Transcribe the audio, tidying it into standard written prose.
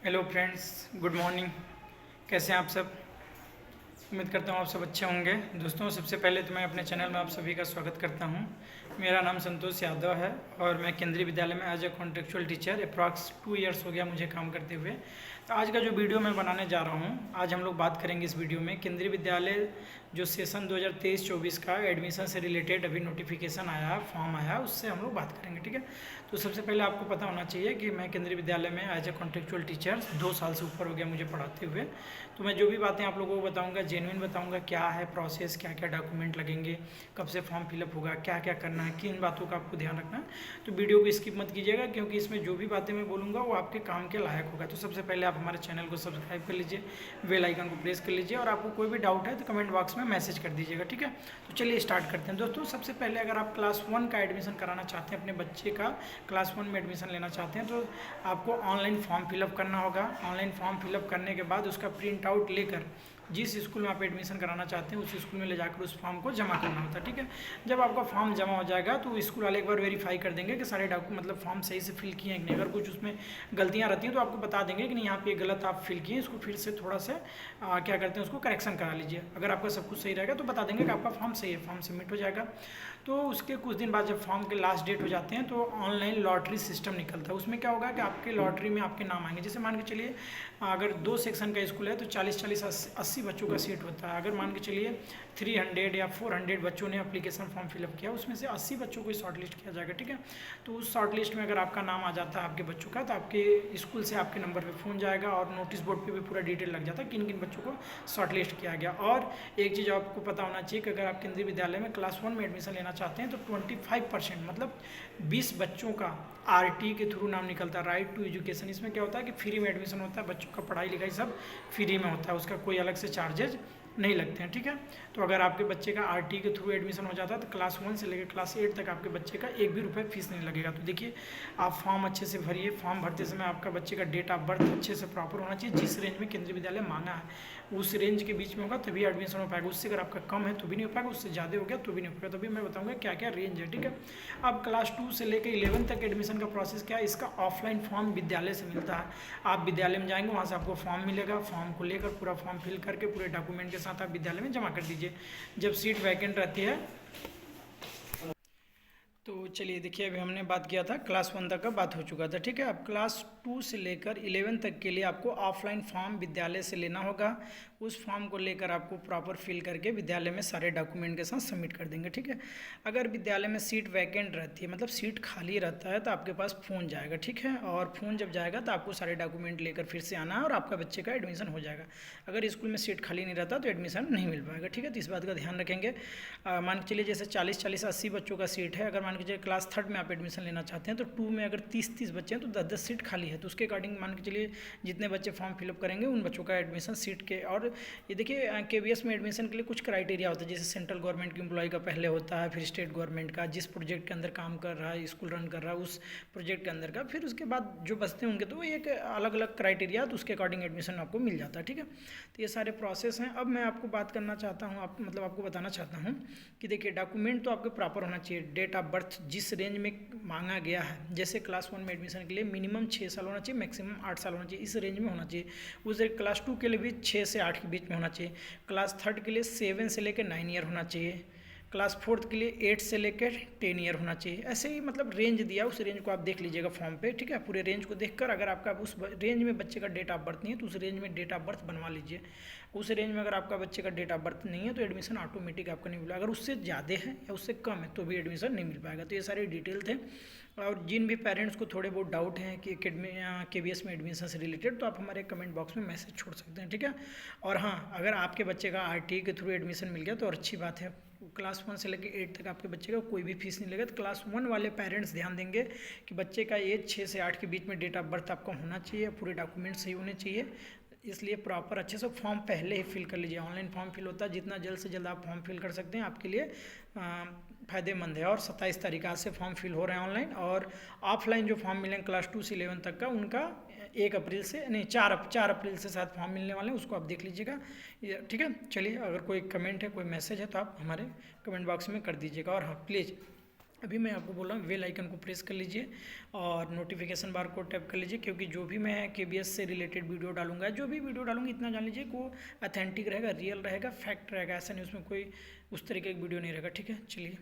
Hello friends, good morning. कैसे हैं आप सब? उम्मीद करता हूँ आप सब अच्छे होंगे। दोस्तों, सबसे पहले तो मैं अपने चैनल में आप सभी का स्वागत करता हूँ। मेरा नाम संतोष यादव है और मैं केंद्रीय विद्यालय में as a contractual teacher approx 2 years हो गया मुझे काम करते हुए। तो आज का जो वीडियो मैं बनाने जा रहा हूँ, आज हम लोग बात करेंगे इस वीडियो में केंद्रीय विद्यालय जो सेशन 2023-24 का एडमिशन से रिलेटेड अभी नोटिफिकेशन आया है, फॉर्म आया है, उससे हम लोग बात करेंगे। ठीक है, तो सबसे पहले आपको पता होना चाहिए कि मैं केंद्रीय विद्यालय में एज ए कॉन्ट्रेक्चुअल टीचर 2 साल से ऊपर हो गया मुझे पढ़ाते हुए। तो मैं जो भी बातें आप लोगों को बताऊंगा जेन्युइन बताऊंगा, क्या है प्रोसेस, क्या क्या डॉक्यूमेंट लगेंगे, कब से फॉर्म फिलअप होगा, क्या क्या करना है, किन बातों का आपको ध्यान रखना है। तो वीडियो को स्किप मत कीजिएगा, क्योंकि इसमें जो भी बातें मैं बोलूँगा वो आपके काम के लायक होगा। तो सबसे पहले आप हमारे चैनल को सब्सक्राइब कर लीजिए, बेल आइकन को प्रेस कर लीजिए, और आपको कोई भी डाउट है तो कमेंट बॉक्स में मैसेज कर दीजिएगा। ठीक है, तो चलिए स्टार्ट करते हैं। दोस्तों, सबसे पहले अगर आप क्लास 1 का एडमिशन कराना चाहते हैं, अपने बच्चे का क्लास 1 में एडमिशन लेना चाहते हैं, तो आपको ऑनलाइन फॉर्म फिलअप करना होगा। ऑनलाइन फॉर्म फिलअप करने के बाद उसका प्रिंट आउट लेकर जिस स्कूल में आप एडमिशन कराना चाहते हैं उस स्कूल में ले जाकर उस फॉर्म को जमा करना होता है। ठीक है, जब आपका फॉर्म जमा हो जाएगा तो स्कूल वाले एक बार वेरीफाई कर देंगे कि सारे डॉक्यूमेंट मतलब फॉर्म सही से फिल किए हैं कि नहीं। अगर कुछ उसमें गलतियां रहती हैं तो आपको बता देंगे कि नहीं, यहाँ पे गलत आप फिल किए, इसको फिर से थोड़ा सा क्या करते हैं, उसको करेक्शन करा लीजिए। अगर आपका सब कुछ सही रहेगा तो बता देंगे कि आपका फॉर्म सही है, फॉर्म सबमिट हो जाएगा। तो उसके कुछ दिन बाद जब फॉर्म के लास्ट डेट हो जाते हैं तो ऑनलाइन लॉटरी सिस्टम निकलता है। उसमें क्या होगा कि आपके लॉटरी में आपके नाम आएंगे। जैसे मान के चलिए अगर 2 सेक्शन का स्कूल है तो 40-40 80 बच्चों का सीट होता है। अगर मान के चलिए 300 या 400 बच्चों ने एप्लीकेशन फॉर्म फिलअप किया, उसमें से 80 बच्चों को शॉर्ट लिस्ट किया जाएगा। ठीक है, तो उस शॉर्ट लिस्ट में अगर आपका नाम आ जाता है आपके बच्चों का, तो आपके स्कूल से आपके नंबर पे फ़ोन जाएगा और नोटिस बोर्ड पे भी पूरा डिटेल लग जाता है किन किन बच्चों को शॉर्ट लिस्ट किया गया। और एक चीज़ आपको पता होना चाहिए कि अगर आप केंद्रीय विद्यालय में क्लास 1 में एडमिशन लेना चाहते हैं तो 25% मतलब 20 बच्चों का आरटी के थ्रू नाम निकलता है, राइट टू एजुकेशन। इसमें क्या होता है कि फ्री में एडमिशन होता है, बच्चों का पढ़ाई लिखाई सब फ्री में होता है, उसका कोई अलग से चार्जेज नहीं लगते हैं। ठीक है, तो अगर आपके बच्चे का आरटी के थ्रू एडमिशन हो जाता है तो क्लास 1 से लेकर क्लास 8 तक आपके बच्चे का 1 भी रुपये फीस नहीं लगेगा। तो देखिए, आप फॉर्म अच्छे से भरिए। फॉर्म भरते समय आपका बच्चे का डेट ऑफ बर्थ अच्छे से प्रॉपर होना चाहिए। जिस रेंज में केंद्रीय विद्यालय मांगा है उस रेंज के बीच में होगा तभी एडमिशन हो पाएगा। उससे अगर आपका कम है तो भी नहीं हो पाएगा, उससे ज़्यादा हो गया तो भी नहीं हो पाएगा। तभी मैं बताऊँगा क्या क्या रेंज है। ठीक है, अब क्लास 2 से लेकर 11 तक एडमिशन का प्रोसेस क्या है, इसका ऑफलाइन फॉर्म विद्यालय से मिलता है। आप विद्यालय में जाएंगे, वहाँ से आपको फॉर्म मिलेगा। फॉर्म को लेकर पूरा फॉर्म फिल करके पूरे डॉक्यूमेंट के साथ आप विद्यालय में जमा कर दीजिए। जब सीट वैकेंट रहती है तो चलिए देखिए, अभी हमने बात किया था क्लास 1 तक का बात हो चुका था। ठीक है, अब क्लास 2 से लेकर 11 तक के लिए आपको ऑफलाइन फॉर्म विद्यालय से लेना होगा। उस फॉर्म को लेकर आपको प्रॉपर फिल करके विद्यालय में सारे डॉक्यूमेंट के साथ सबमिट कर देंगे। ठीक है, अगर विद्यालय में सीट वैकेंट रहती है मतलब सीट खाली रहता है तो आपके पास फ़ोन जाएगा। ठीक है, और फ़ोन जब जाएगा तो आपको सारे डॉक्यूमेंट लेकर फिर से आना है और आपका बच्चे का एडमिशन हो जाएगा। अगर स्कूल में सीट खाली नहीं रहता तो एडमिशन नहीं मिल पाएगा। ठीक है, तो इस बात का ध्यान रखेंगे। मान के चलिए जैसे 40-40 80 बच्चों का सीट है, अगर मान के चलिए क्लास 3 में आप एडमिशन लेना चाहते हैं तो 2 में अगर 30-30 बच्चे हैं तो 10-10 सीट खाली है। तो उसके अकॉर्डिंग मान के चलिए जितने बच्चे फॉर्म फिलअप करेंगे उन बच्चों का एडमिशन सीट के। और ये देखिए, केवीएस में एडमिशन के लिए कुछ क्राइटेरिया होता है। जैसे सेंट्रल गवर्नमेंट की एम्प्लॉय का पहले होता है, फिर स्टेट गवर्नमेंट का, जिस प्रोजेक्ट के अंदर काम कर रहा है, स्कूल रन कर रहा है उस प्रोजेक्ट के अंदर का, फिर उसके बाद जो बचते हैं उनके, तो एक अलग अलग क्राइटेरिया, तो उसके अकॉर्डिंग एडमिशन आपको मिल जाता है। ठीक है, तो ये सारे प्रोसेस हैं। अब मैं आपको बात करना चाहता हूँ, मतलब आपको बताना चाहता हूँ कि देखिए, डॉक्यूमेंट तो आपके प्रॉपर होना चाहिए। डेट ऑफ बर्थ जिस रेंज में मांगा गया है, जैसे क्लास 1 में एडमिशन के लिए मिनिमम 6 साल होना चाहिए, मैक्सिमम 8 साल होना चाहिए, इस रेंज में होना चाहिए। उसे क्लास 2 के लिए भी 6 से 8 के बीच में होना चाहिए। क्लास 3 के लिए 7 से लेकर 9 ईयर होना चाहिए। क्लास 4 के लिए 8 से लेकर 10 ईयर होना चाहिए। ऐसे ही मतलब रेंज दिया, उस रेंज को आप देख लीजिएगा फॉर्म पे। ठीक है, पूरे रेंज को देखकर अगर आपका उस रेंज में बच्चे का डेट ऑफ बर्थ नहीं है तो उस रेंज में डेट ऑफ बर्थ बनवा लीजिए। उस रेंज में अगर आपका बच्चे का डेट ऑफ बर्थ नहीं है तो एडमिशन ऑटोमेटिक आपका नहीं मिलेगा। अगर उससे ज़्यादा है या उससे कम है तो भी एडमिशन नहीं मिल पाएगा। तो ये सारे डिटेल थे। और जिन भी पेरेंट्स को थोड़े बहुत डाउट हैं कि केवीएस में एडमिशन से रिलेटेड, तो आप हमारे कमेंट बॉक्स में मैसेज छोड़ सकते हैं। ठीक है, और हाँ, अगर आपके बच्चे का आरटीई के थ्रू एडमिशन मिल गया तो और अच्छी बात है। क्लास 1 से लेकर 8 तक आपके बच्चे का कोई भी फीस नहीं लगेगा। तो क्लास 1 वाले पेरेंट्स ध्यान देंगे कि बच्चे का एज 6 से 8 के बीच में डेट ऑफ बर्थ आपका होना चाहिए, पूरे डॉक्यूमेंट सही होने चाहिए। इसलिए प्रॉपर अच्छे से फॉर्म पहले ही फिल कर लीजिए। ऑनलाइन फॉर्म फिल होता है, जितना जल्द से जल्द आप फॉर्म फिल कर सकते हैं आपके लिए फ़ायदेमंद है। और 27 तारीख से फॉर्म फिल हो रहे हैं ऑनलाइन। और ऑफलाइन जो फॉर्म मिलेंगे क्लास 2 से 11 तक का, उनका 1 अप्रैल से नहीं 4 अप्रैल से शायद फॉर्म मिलने वाले हैं, उसको आप देख लीजिएगा। ठीक है, चलिए, अगर कोई कमेंट है, कोई मैसेज है तो आप हमारे कमेंट बॉक्स में कर दीजिएगा। और हाँ, प्लीज़ अभी मैं आपको बोल रहा हूँ बेल आइकन को प्रेस कर लीजिए और नोटिफिकेशन बार को टैप कर लीजिए, क्योंकि जो भी मैं केबीएस से रिलेटेड वीडियो डालूंगा, जो भी वीडियो डालूंगी, इतना जान लीजिए कि वो अथेंटिक रहेगा, रियल रहेगा, फैक्ट रहेगा। ऐसा नहीं उसमें कोई उस तरीके की वीडियो नहीं रहेगा। ठीक है, चलिए।